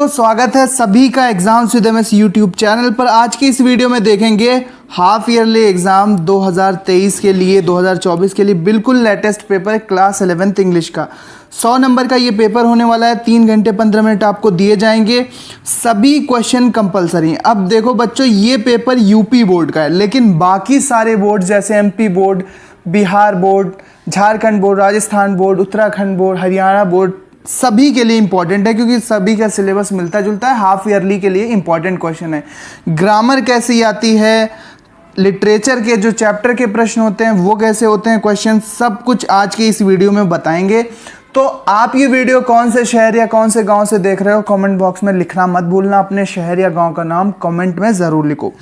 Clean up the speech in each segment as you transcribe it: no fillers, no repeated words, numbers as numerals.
तो स्वागत है सभी का exams with MS YouTube channel पर। आज की इस वीडियो में देखेंगे हाफ ईयरली एग्ज़ाम 2023 के लिए 2024 के लिए बिल्कुल लेटेस्ट पेपर है क्लास 11th इंग्लिश का। 100 नंबर का ये पेपर होने वाला है। 3 घंटे 15 मिनट आपको दिए जाएंगे। सभी क्वेश्चन कंपलसरी हैं। अब देखो बच्चों, ये पेपर यूपी बोर्ड का है, लेकिन बाकी सारे बोर्ड जैसे MP board, Bihar board, Jharkhand board, Rajasthan board, Uttarakhand board, Haryana board, सभी के लिए इंपॉर्टेंट है क्योंकि सभी का सिलेबस मिलता जुलता है। हाफ ईयरली के लिए इंपॉर्टेंट क्वेश्चन है। ग्रामर कैसी आती है, लिटरेचर के जो चैप्टर के प्रश्न होते हैं वो कैसे होते हैं, क्वेश्चन सब कुछ आज के इस वीडियो में बताएंगे। तो आप ये वीडियो कौन से शहर या कौन से गांव से देख रहे हो, कमेंट बॉक्स में लिखना मत भूलना। अपने शहर या गांव का नाम कमेंट में ज़रूर लिखो।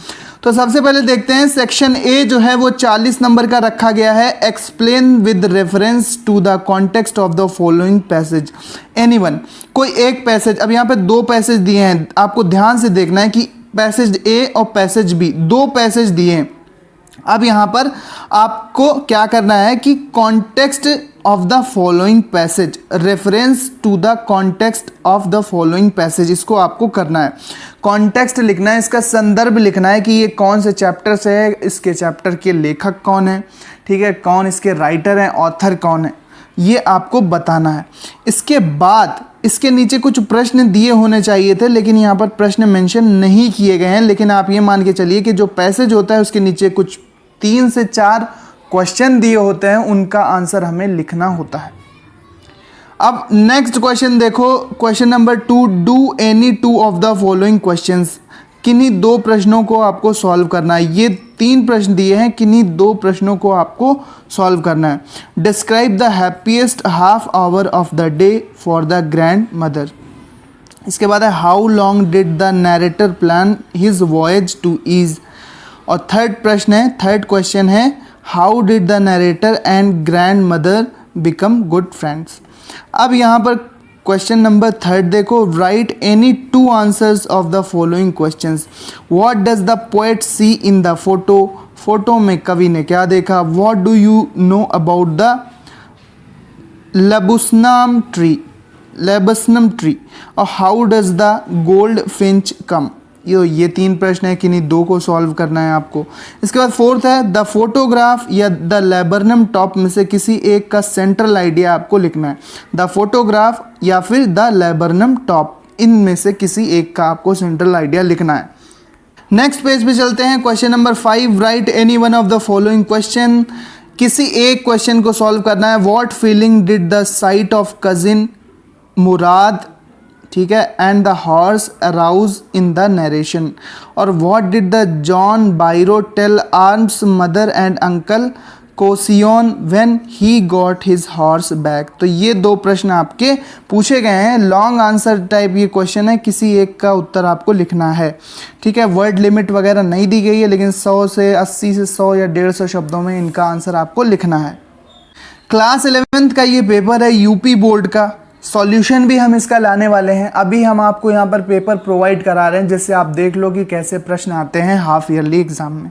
तो सबसे पहले देखते हैं सेक्शन ए जो है वो 40 नंबर का रखा गया है। Explain with reference to the context of the following passage. Anyone, कोई एक पैसेज, अब यहाँ पे 2 पैसेज दिए हैं, आपको ध्यान से देखना है कि पैसेज ए और पैसेज बी, 2 पैसेज दिए हैं। अब यहाँ पर आपको क्या करना है कि context of the following passage, reference to the context of the following passage, इसको आपको करना है। कॉन्टेक्स्ट लिखना है, इसका संदर्भ लिखना है कि ये कौन से चैप्टर से है, इसके चैप्टर के लेखक कौन है, ठीक है, कौन इसके राइटर हैं, ऑथर कौन है, ये आपको बताना है। इसके बाद इसके नीचे कुछ प्रश्न दिए होने चाहिए थे, लेकिन यहाँ पर प्रश्न मेंशन नहीं किए गए हैं। लेकिन आप ये मान के चलिए कि जो पैसेज होता है उसके नीचे कुछ 3 से 4 क्वेश्चन दिए होते हैं, उनका आंसर हमें लिखना होता है। अब नेक्स्ट क्वेश्चन देखो, question number 2, do any 2 of the following questions. किन्हीं 2 प्रश्नों को आपको सॉल्व करना है। ये 3 प्रश्न दिए हैं, किन्हीं 2 प्रश्नों को आपको सॉल्व करना है। Describe the happiest half hour of the day for the grandmother. इसके बाद है how long did the narrator plan his voyage to ease. और थर्ड प्रश्न है, थर्ड क्वेश्चन है, how did the narrator and grandmother become good friends. अब यहाँ पर क्वेश्चन नंबर 3 देखो, write any 2 answers of the following questions. What does the poet see in the photo. Photo में कवि ने क्या देखा। What do you know about the laburnum tree. और how does the goldfinch come. ये 3 प्रश्न है, किन्हीं 2 को सॉल्व करना है आपको। इसके बाद 4th है, द फोटोग्राफ या द लेबरनम टॉप में से किसी एक का सेंट्रल आइडिया आपको लिखना है। द फोटोग्राफ या फिर द लेबरनम टॉप, इनमें से किसी एक का आपको सेंट्रल आइडिया लिखना है। नेक्स्ट पेज पे चलते हैं। Question number 5, write any one of the following question. किसी एक क्वेश्चन को सॉल्व करना है। What feeling did the sight of cousin Mourad, ठीक है, and the horse arouse in the narration. और what did the John Byro tell Aram's mother and uncle Khosrove when he got his horse back. तो ये 2 प्रश्न आपके पूछे गए हैं। लॉन्ग आंसर टाइप ये क्वेश्चन है, किसी एक का उत्तर आपको लिखना है, ठीक है। वर्ड लिमिट वगैरह नहीं दी गई है, लेकिन 100 से 80 से 100 या 150 शब्दों में इनका आंसर आपको लिखना है। क्लास 11th का ये पेपर है यूपी बोर्ड का। सॉल्यूशन भी हम इसका लाने वाले हैं। अभी हम आपको यहाँ पर पेपर प्रोवाइड करा रहे हैं, जिससे आप देख लो कि कैसे प्रश्न आते हैं हाफ ईयरली एग्जाम में।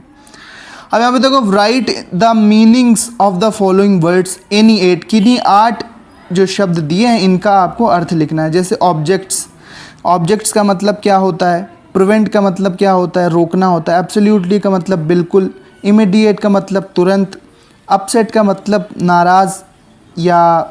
अब यहाँ पे देखो, right the meanings of the following words any 8। किन्हीं 8 जो शब्द दिए हैं इनका आपको अर्थ लिखना है। जैसे ऑब्जेक्ट्स, ऑब्जेक्ट्स का मतलब क्या होता है, प्रिवेंट का मतलब क्या होता है, रोकना होता है, एब्सोल्युटली का मतलब बिल्कुल, इमीडिएट का मतलब तुरंत, अपसेट का मतलब नाराज़ या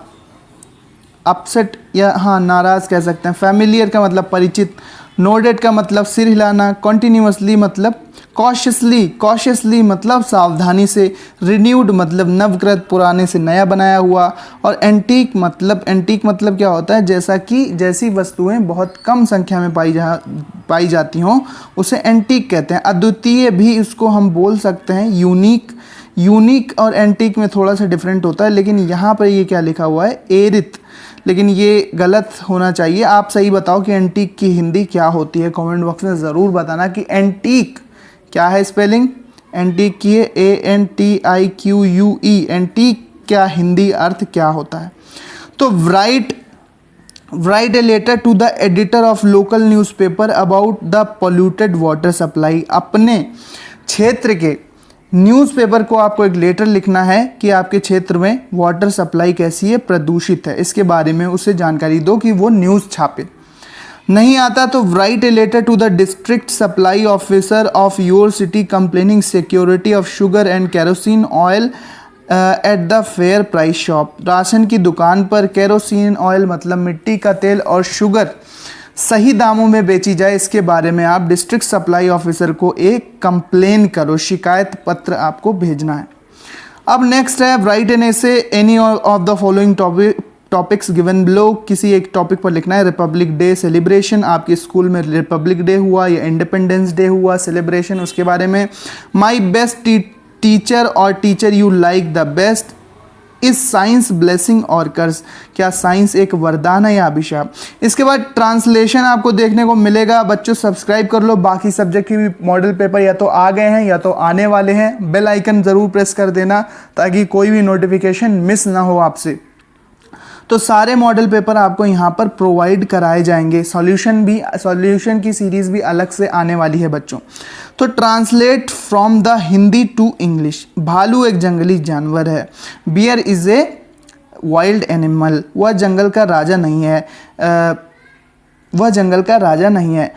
अपसेट या हाँ नाराज़ कह सकते हैं, फैमिलियर का मतलब परिचित, नोडेड का मतलब सिर हिलाना, कॉन्टिन्यूसली मतलब कॉशियसली मतलब सावधानी से, रिन्यूड मतलब नवकृत पुराने से नया बनाया हुआ, और एंटीक मतलब क्या होता है, जैसा कि जैसी वस्तुएं बहुत कम संख्या में पाई जाती हों उसे एंटीक कहते हैं। अद्वितीय भी इसको हम बोल सकते हैं, यूनिक और एंटीक में थोड़ा सा डिफरेंट होता है। लेकिन यहाँ पर ये क्या लिखा हुआ है, एरिथ, लेकिन ये गलत होना चाहिए। आप सही बताओ कि एंटीक की हिंदी क्या होती है, कमेंट बॉक्स में ज़रूर बताना कि एंटीक क्या है स्पेलिंग। एंटीक की है ANTIQUE। एंटीक क्या हिंदी अर्थ क्या होता है। तो write a letter to the editor of local newspaper about the polluted water supply. अपने क्षेत्र के न्यूज़पेपर को आपको एक लेटर लिखना है कि आपके क्षेत्र में वाटर सप्लाई कैसी है, प्रदूषित है, इसके बारे में उसे जानकारी दो कि वो न्यूज़ छापे। नहीं आता तो write a letter to the district supply officer of your city complaining security of sugar and kerosene oil at the fair price shop. Ration की दुकान पर केरोसिन ऑयल मतलब मिट्टी का तेल और शुगर सही दामों में बेची जाए, इसके बारे में आप डिस्ट्रिक्ट सप्लाई ऑफिसर को एक कंप्लेन करो, शिकायत पत्र आपको भेजना है। अब नेक्स्ट है right an essay any of the following topics given below. किसी एक टॉपिक पर लिखना है। रिपब्लिक डे सेलिब्रेशन, आपके स्कूल में रिपब्लिक डे हुआ या इंडिपेंडेंस डे हुआ सेलिब्रेशन, उसके बारे में। माई बेस्ट टीचर और teacher you like the best इस साइंस ब्लेसिंग और कर्ज, क्या साइंस एक वरदान है या अभिशाप। इसके बाद ट्रांसलेशन आपको देखने को मिलेगा। बच्चों सब्सक्राइब कर लो, बाकी सब्जेक्ट के भी मॉडल पेपर या तो आ गए हैं या तो आने वाले हैं। बेल आइकन ज़रूर प्रेस कर देना ताकि कोई भी नोटिफिकेशन मिस ना हो आपसे। तो सारे मॉडल पेपर आपको यहाँ पर प्रोवाइड कराए जाएंगे। सॉल्यूशन की सीरीज़ भी अलग से आने वाली है बच्चों। तो translate from the Hindi to English. भालू एक जंगली जानवर है। Bear is a wild animal, वह जंगल का राजा नहीं है। वह जंगल का राजा नहीं है।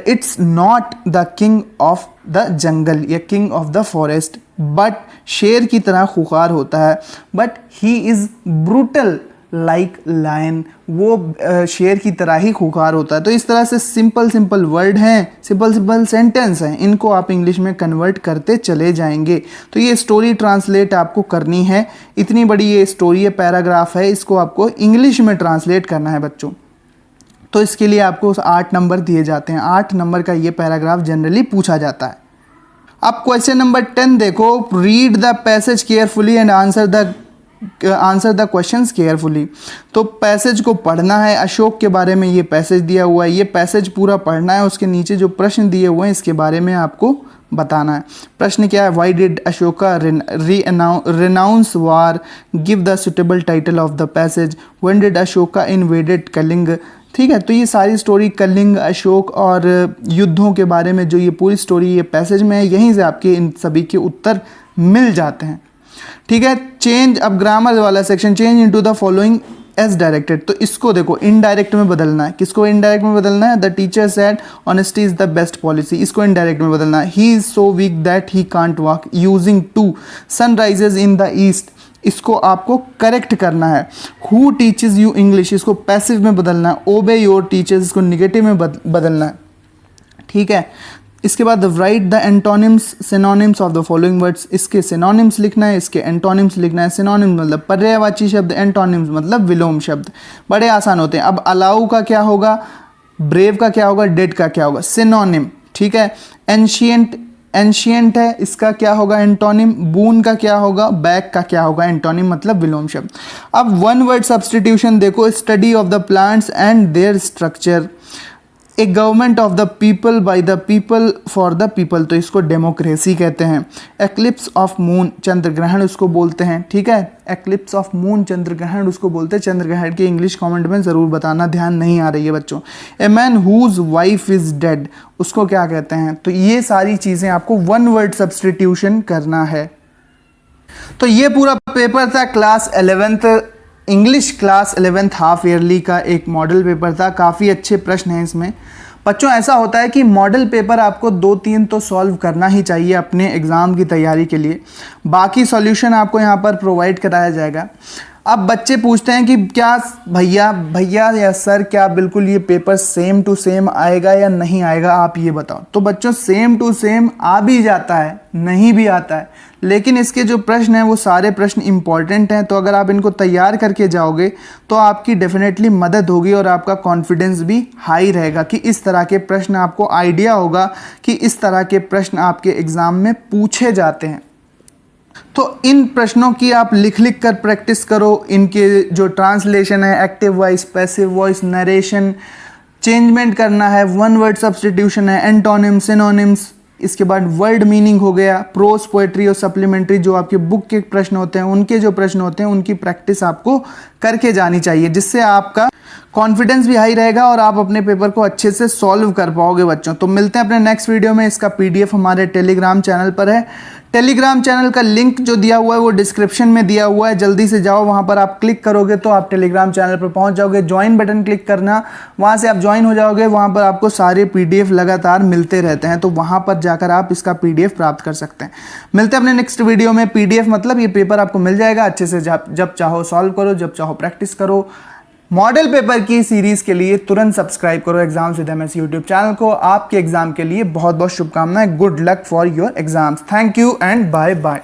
It's not the king of the jungle या king of the forest, but शेर की तरह खुखार होता है। But he is brutal like lion, वो शेर की तरह ही खुखार होता है। तो इस तरह से सिंपल वर्ड हैं, सिंपल सेंटेंस हैं, इनको आप इंग्लिश में कन्वर्ट करते चले जाएंगे। तो ये स्टोरी ट्रांसलेट आपको करनी है। इतनी बड़ी ये स्टोरी है, पैराग्राफ है, इसको आपको इंग्लिश में ट्रांसलेट करना है बच्चों। तो इसके लिए आपको 8 नंबर दिए जाते हैं। 8 नंबर का ये पैराग्राफ जनरली पूछा जाता है। अब क्वेश्चन नंबर 10 देखो। Read the passage carefully and answer the questions carefully. तो पैसेज को पढ़ना है। अशोक के बारे में ये पैसेज दिया हुआ है, ये पैसेज पूरा पढ़ना है। उसके नीचे जो प्रश्न दिए हुए हैं इसके बारे में आपको बताना है। प्रश्न क्या है? Why did Ashoka renounce war, give the suitable title of the passage, when did Ashoka invaded Kalinga. ठीक है, तो ये सारी स्टोरी कलिंग, अशोक और युद्धों के बारे में जो ये पूरी स्टोरी ये पैसेज में है, यहीं से आपके इन सभी के उत्तर मिल जाते हैं। ठीक है, चेंज, अब ग्रामर वाला section, change into the following as directed. तो इसको देखो इनडायरेक्ट में बदलना है। किसको इनडायरेक्ट में बदलना है? The teacher said honesty is the best policy, इसको इनडायरेक्ट में बदलना है। He is so weak that he can't walk, using too, sun rises in the east, इसको आपको करेक्ट करना है। हु टीचेज यू इंग्लिश, इसको पैसिव में बदलना है। ओबे योर टीचर्स, इसको निगेटिव में बदलना है। ठीक है, इसके बाद right the antonyms synonyms of the following words, इसके सिनोनिम्स लिखना है, इसके एंटोनिम्स लिखना है। सिनोनिम्स मतलब पर्यायवाची शब्द, एंटोनिम्स मतलब विलोम शब्द। बड़े आसान होते हैं। अब अलाउ का क्या होगा, ब्रेव का क्या होगा, डेड का क्या होगा, सिनोनिम। ठीक है, एंशियंट है, इसका क्या होगा एंटोनिम। बून का क्या होगा, बैक का क्या होगा एंटोनिम मतलब विलोम शब्द। अब वन वर्ड सब्स्टिट्यूशन देखो, study of the plants and there structure, A government of the people by the people for the people, तो इसको डेमोक्रेसी कहते हैं। एक्लिप्स ऑफ मून, चंद्र ग्रहण उसको बोलते हैं। ठीक है, एक्लिप्स ऑफ मून चंद्र ग्रहण उसको बोलते हैं। चंद्र ग्रहण की इंग्लिश कमेंट में ज़रूर बताना, ध्यान नहीं आ रही है बच्चों। A man whose wife is dead, उसको क्या कहते हैं। तो ये सारी चीज़ें आपको वन वर्ड सब्स्टिट्यूशन करना है। तो ये पूरा पेपर था class 11th English class 11th half yearly का एक मॉडल पेपर था। काफ़ी अच्छे प्रश्न हैं इसमें बच्चों। ऐसा होता है कि मॉडल पेपर आपको 2-3 तो सॉल्व करना ही चाहिए अपने एग्ज़ाम की तैयारी के लिए। बाकी सॉल्यूशन आपको यहाँ पर प्रोवाइड कराया जाएगा। अब बच्चे पूछते हैं कि क्या भैया या सर क्या बिल्कुल ये पेपर सेम टू सेम आएगा या नहीं आएगा, आप ये बताओ। तो बच्चों सेम टू सेम आ भी जाता है, नहीं भी आता है, लेकिन इसके जो प्रश्न हैं वो सारे प्रश्न इंपॉर्टेंट हैं। तो अगर आप इनको तैयार करके जाओगे तो आपकी डेफिनेटली मदद होगी और आपका कॉन्फिडेंस भी हाई रहेगा कि इस तरह के प्रश्न, आपको आइडिया होगा कि इस तरह के प्रश्न आपके एग्ज़ाम में पूछे जाते हैं। तो इन प्रश्नों की आप लिख कर प्रैक्टिस करो। इनके जो ट्रांसलेशन है, active voice, passive voice, narration, changement करना है, वन वर्ड सब्स्टिट्यूशन है, एंटोनिम, सिनोनिम्स, इसके बाद वर्ड मीनिंग हो गया, प्रोस, पोएट्री और सप्लीमेंट्री जो आपके बुक के प्रश्न होते हैं, उनके जो प्रश्न होते हैं उनकी प्रैक्टिस आपको करके जानी चाहिए, जिससे आपका कॉन्फिडेंस भी हाई रहेगा और आप अपने पेपर को अच्छे से सॉल्व कर पाओगे बच्चों। तो मिलते हैं अपने नेक्स्ट वीडियो में। इसका PDF हमारे टेलीग्राम चैनल पर है। टेलीग्राम चैनल का लिंक जो दिया हुआ है वो डिस्क्रिप्शन में दिया हुआ है, जल्दी से जाओ, वहाँ पर आप क्लिक करोगे तो आप टेलीग्राम चैनल पर पहुँच जाओगे। ज्वाइन बटन क्लिक करना, वहाँ से आप ज्वाइन हो जाओगे। वहाँ पर आपको सारे PDF लगातार मिलते रहते हैं, तो वहाँ पर जाकर आप इसका PDF प्राप्त कर सकते हैं। मिलते हैं अपने नेक्स्ट वीडियो में। PDF मतलब ये पेपर आपको मिल जाएगा अच्छे से, जब चाहो सॉल्व करो, जब चाहो प्रैक्टिस करो। मॉडल पेपर की सीरीज के लिए तुरंत सब्सक्राइब करो exams with MS YouTube channel को। आपके एग्जाम के लिए बहुत बहुत शुभकामनाएं। Good luck for your exams. Thank you and bye bye.